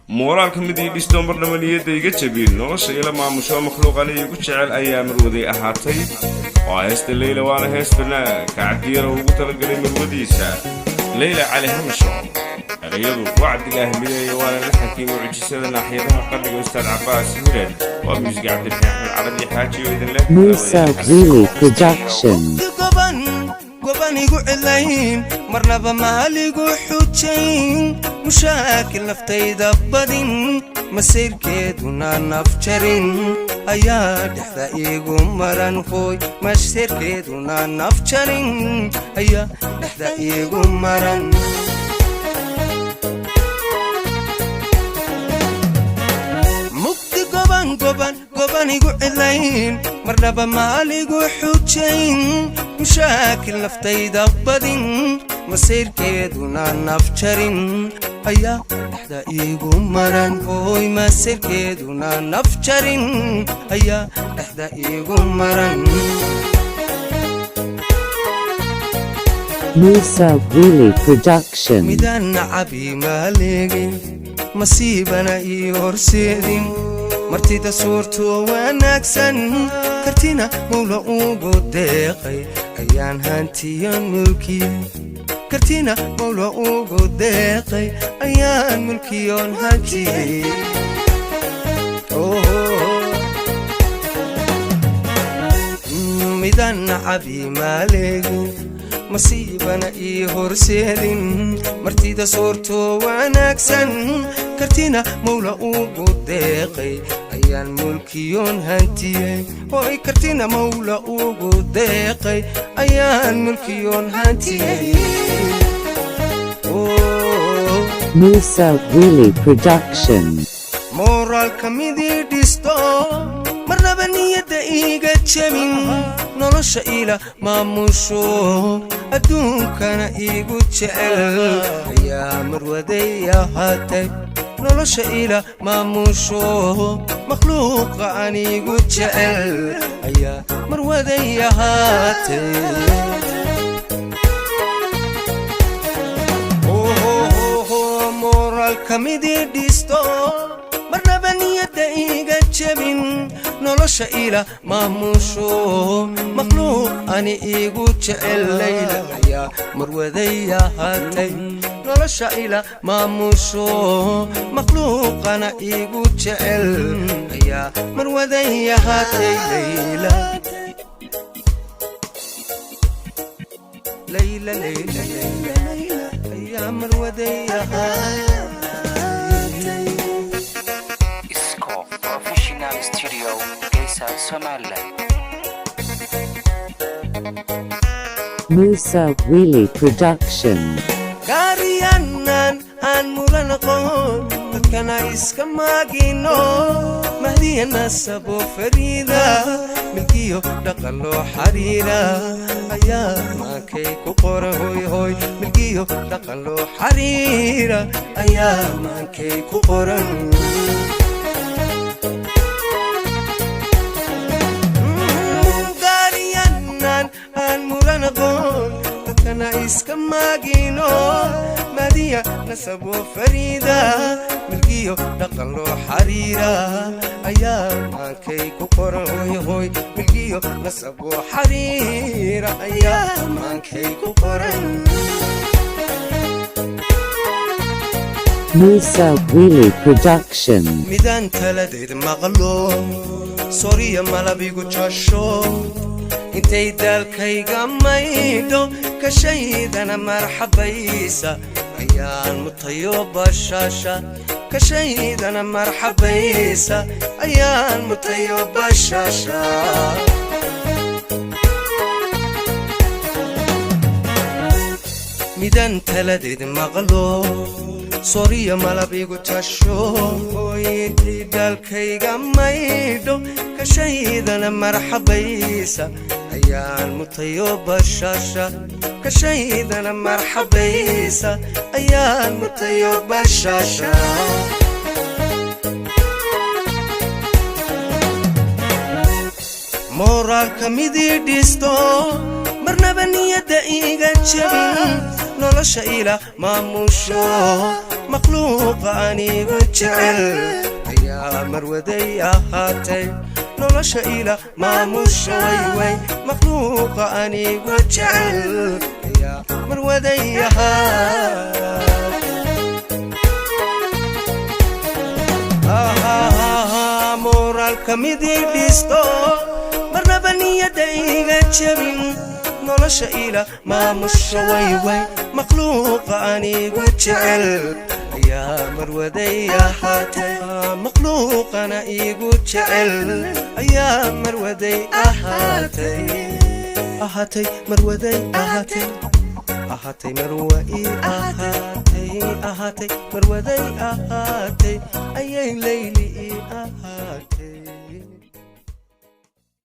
moral kamidii dhisto marnaba niyada iga jabin nolosha ila maamusho makhluuqan igu jecel ayaa marwaday ahaatay oo heesta Leila waana heestana kacdiyada ugu talagalay marwadiisa Leila cali hamasho erayadu wacdiga ahmiyay waana la xakiim mucjisada naaxiyadaha qalbiga ustaad Cabbaas Hiran waa music Cabdiraxmaan Carabi xaaji oo idin leh Musa Really Production قبانيقو علاين مرنبا ماليقو حوتشين مشاكل نفتي دبادين مسير كيدونا نفجرين ايا دحدا ايقو مران خوي مسير كيدونا نفجرين ايا دحدا ايقو مران مكتي قبانيقو علاين مرنبا ماليقو حوتشين مشاكل نفتي دبادين مسير كيدونا نفجرين ايا دحدا ايقو مران هوي مسير كيدونا نفجرين ايا دحدا ايقو مران Musa Really Production ميدان عبي ماليقي مصيبنا يورسيدين مرتيدا صورتو وناكسن كرتينا مولا اوغو ديقي ايان هانتيان ملكي كرتينا مولا اوغو ديقي ايان ملكيون هانتي ميدان عبي ماليقي مصيبنا يهرسيدين مرتيدا صورتو وناكسن كرتينا مولا اوغو ديقي ايان ملكيون هانتي هوي كرتينا مولا اوغو ديقي ايان ملكيون هانتي Musa Really Production مورال كميدي ديستو مرنبا نيدا ايغا جابين nolosha ila maamusho adduunkana igu jecel ayaa marwaday ahaatay nolosha ila maamusho makhluuqa anigu jecel ayaa marwaday ahaatay moral kamidii dhisto marnaba niyada iga jabin nolosha ila maamusho makhluuq ani igu jecel Leila ayaa marwaday ahaatay nolosha ila maamusho makhluuqana igu jecel ayaa marwaday ahaatay Leila Leila Leila Leila ayaa marwaday ahaatay Studio Geysa Somaliland Musa Really Production Kariyanan an muranaqon dadkana iska maagino mahdiya nasabo farida milkiyo dhaqan loo xariira ayaa maankay ku qoran hoy hoy milkiyo dhaqan loo xariira ayaa maankay ku qoran dadkana iska maagino madiya nasabo farida milkiyo dhaqan loo xariira ayaa maankay ku qoran hoy hoy milkiyo nasabo xariira ayaa maankay ku qoran Musa Really Production midaan taladeed maqlo soriya malabigu jasho intay dalkayga maydho ka shaydana marxabaysa ayaan mutayo bashasha ka shaydana marxabaysa ayaan mutayo bashasha midan taladeed maqlo soriya malabigu tasho intay dalkayga maydho ka shaydana marxabaysa ayaan mutayo bashasha ka shaydana marxabaysa ayaan mutayo bashasha moral kamidii dhisto marnaba niyada iga jabin nolosha ila maamusho makhluuqa anigu jecel ayaa marwaday ahaatay nolosha ila maamusha wayway makhluuqa anigu jecel ayaa marwaday ahaatay moraalka midii dhisto marnaba niyadayga jabin nolosha ila maamusha wayway makhluuqa anigu jecel ayaa marwaday ahaatay makhluuqana igu jecel ayaa marwaday ahaatay ahaatay marwaday ahaatay ahaatay marwa'i ahaatay ahaatay marwaday ahaatay ayay layli ahaatay